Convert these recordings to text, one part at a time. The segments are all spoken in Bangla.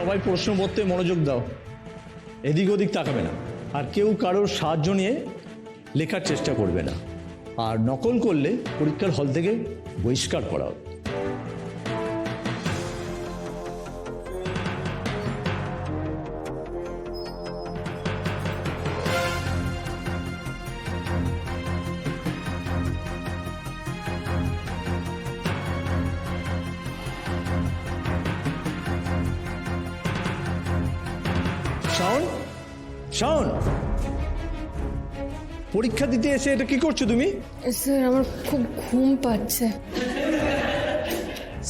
সবাই প্রশ্নপত্রে মনোযোগ দাও, এদিক ওদিক তাকাবে না, আর কেউ কারোর সাহায্য নিয়ে লেখার চেষ্টা করবে না, আর নকল করলে পরীক্ষার হল থেকে বহিষ্কার করা হবে। শাওন, শাওন, পরীক্ষা দিতে এসে এটা কি করছো তুমি? স্যার আমার খুব ঘুম পাচ্ছে।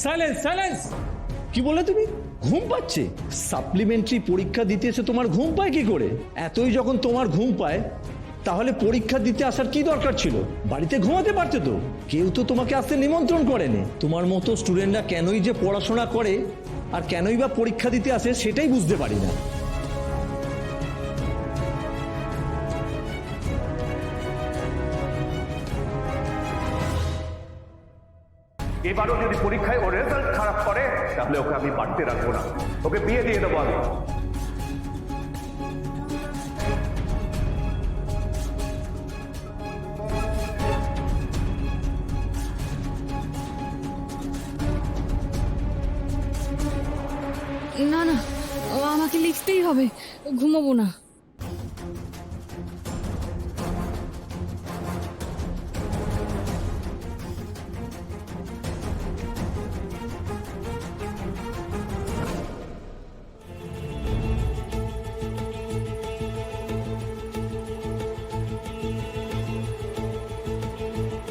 Silence, silence! কি বললে তুমি? ঘুম পাচ্ছে? সাপ্লিমেন্টারি পরীক্ষা দিতে এসে তোমার ঘুম পায় কি করে? এতই যখন তোমার ঘুম পায় তাহলে পরীক্ষা দিতে আসার কি দরকার ছিল? বাড়িতে ঘুমাতে পারতে তো। কেউ তো তোমাকে আসতে নিমন্ত্রণ করেনি। তোমার মতো স্টুডেন্টরা কেনই যে পড়াশোনা করে আর কেনই বা পরীক্ষা দিতে আসে সেটাই বুঝতে পারি না। এবারও যদি পরীক্ষায় ওর রেজাল্ট খারাপ করে তাহলে ওকে আমি বাড়িতে রাখবো না, ওকে বিয়ে দিয়ে দেবো আমি। না না, আমাকে লিখতেই হবে, ঘুমাবো না।